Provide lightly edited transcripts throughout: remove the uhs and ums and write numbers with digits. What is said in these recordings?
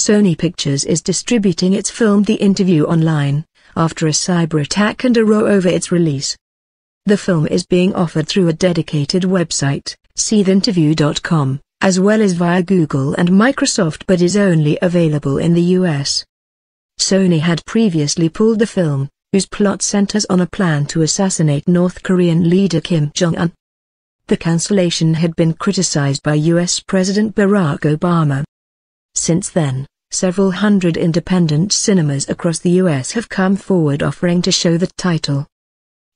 Sony Pictures is distributing its film The Interview online, after a cyber attack and a row over its release. The film is being offered through a dedicated website, seetheinterview.com, as well as via Google and Microsoft, but is only available in the US. Sony had previously pulled the film, whose plot centers on a plan to assassinate North Korean leader Kim Jong-un. The cancellation had been criticized by US President Barack Obama. Since then, several hundred independent cinemas across the US have come forward offering to show the title.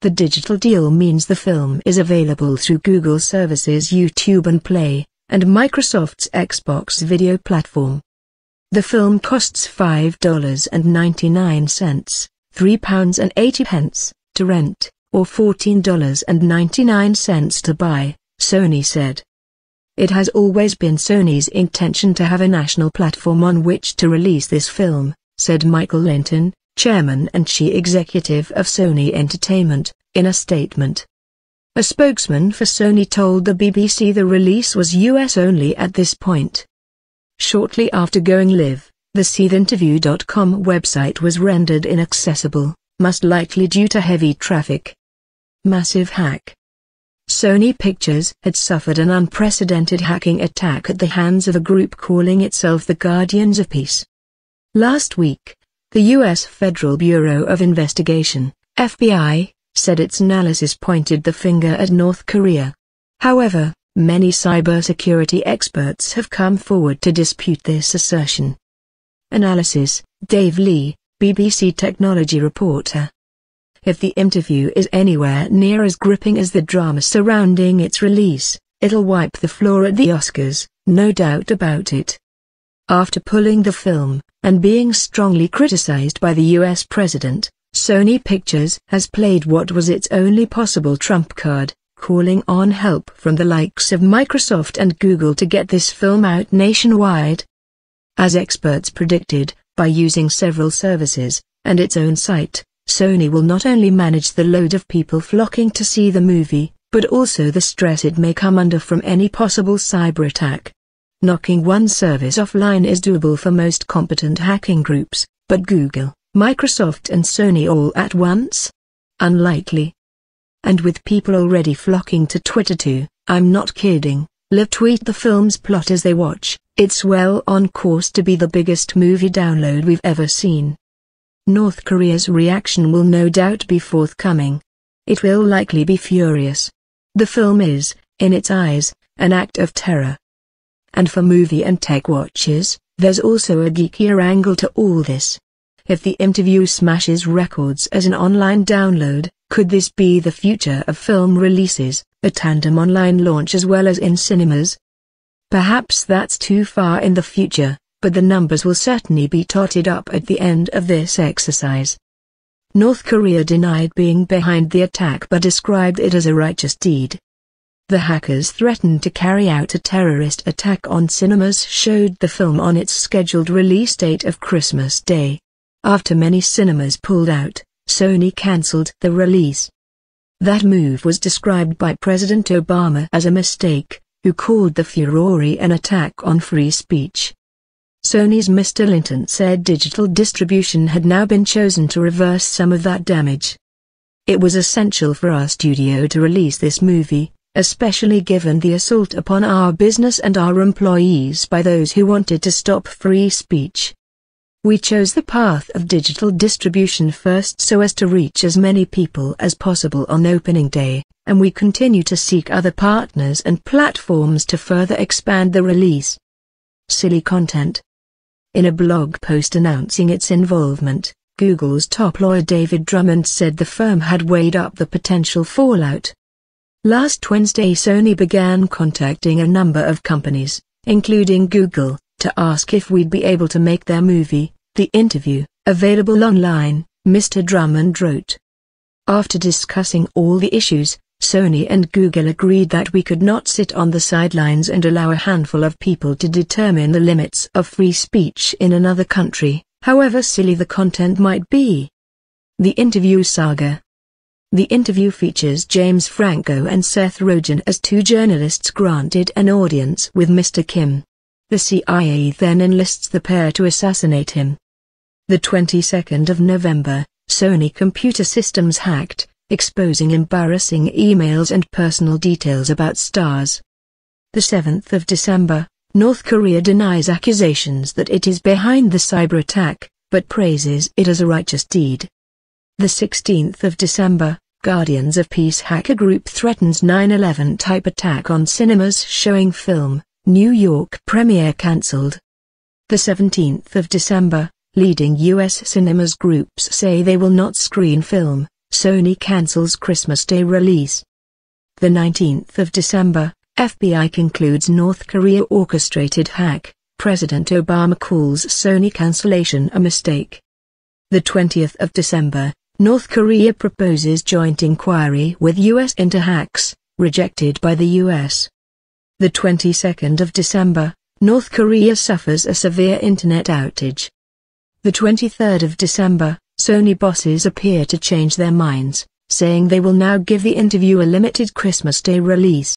The digital deal means the film is available through Google services YouTube and Play, and Microsoft's Xbox video platform. The film costs $5.99, £3.80 to rent, or $14.99 to buy, Sony said. It has always been Sony's intention to have a national platform on which to release this film, said Michael Linton, chairman and chief executive of Sony Entertainment, in a statement. A spokesman for Sony told the BBC the release was US only at this point. Shortly after going live, the seetheinterview.com website was rendered inaccessible, most likely due to heavy traffic. Massive hack. Sony Pictures had suffered an unprecedented hacking attack at the hands of a group calling itself the Guardians of Peace. Last week, the U.S. Federal Bureau of Investigation, FBI, said its analysis pointed the finger at North Korea. However, many cybersecurity experts have come forward to dispute this assertion. Analysis, Dave Lee, BBC technology reporter. If The Interview is anywhere near as gripping as the drama surrounding its release, it'll wipe the floor at the Oscars, no doubt about it. After pulling the film, and being strongly criticized by the US president, Sony Pictures has played what was its only possible trump card, calling on help from the likes of Microsoft and Google to get this film out nationwide. As experts predicted, by using several services, and its own site, Sony will not only manage the load of people flocking to see the movie, but also the stress it may come under from any possible cyber attack. Knocking one service offline is doable for most competent hacking groups, but Google, Microsoft and Sony all at once? Unlikely. And with people already flocking to Twitter to, I'm not kidding, live tweet the film's plot as they watch, it's well on course to be the biggest movie download we've ever seen. North Korea's reaction will no doubt be forthcoming. It will likely be furious. The film is, in its eyes, an act of terror. And for movie and tech watchers, there's also a geekier angle to all this. If The Interview smashes records as an online download, could this be the future of film releases, a tandem online launch as well as in cinemas? Perhaps that's too far in the future, but the numbers will certainly be totted up at the end of this exercise. North Korea denied being behind the attack but described it as a righteous deed. The hackers threatened to carry out a terrorist attack on cinemas showed the film on its scheduled release date of Christmas Day. After many cinemas pulled out, Sony cancelled the release. That move was described by President Obama as a mistake, who called the furore an attack on free speech. Sony's Mr. Linton said digital distribution had now been chosen to reverse some of that damage. It was essential for our studio to release this movie, especially given the assault upon our business and our employees by those who wanted to stop free speech. We chose the path of digital distribution first so as to reach as many people as possible on opening day, and we continue to seek other partners and platforms to further expand the release. Silly content. In a blog post announcing its involvement, Google's top lawyer David Drummond said the firm had weighed up the potential fallout. Last Wednesday Sony began contacting a number of companies, including Google, to ask if we'd be able to make their movie, The Interview, available online, Mr. Drummond wrote. After discussing all the issues, Sony and Google agreed that we could not sit on the sidelines and allow a handful of people to determine the limits of free speech in another country, however silly the content might be. The Interview saga. The Interview features James Franco and Seth Rogen as two journalists granted an audience with Mr. Kim. The CIA then enlists the pair to assassinate him. The 22nd of November, Sony computer systems hacked, exposing embarrassing emails and personal details about stars. The 7th of December, North Korea denies accusations that it is behind the cyber attack, but praises it as a righteous deed. The 16th of December, Guardians of Peace hacker group threatens 9/11 type attack on cinemas showing film, New York premiere cancelled. The 17th of December, leading U.S. cinemas groups say they will not screen film, Sony cancels Christmas Day release. The 19th of December, FBI concludes North Korea orchestrated hack, President Obama calls Sony cancellation a mistake. The 20th of December, North Korea proposes joint inquiry with U.S. into hacks, rejected by the U.S. The 22nd of December, North Korea suffers a severe internet outage. The 23rd of December, Sony bosses appear to change their minds, saying they will now give the interview a limited Christmas Day release.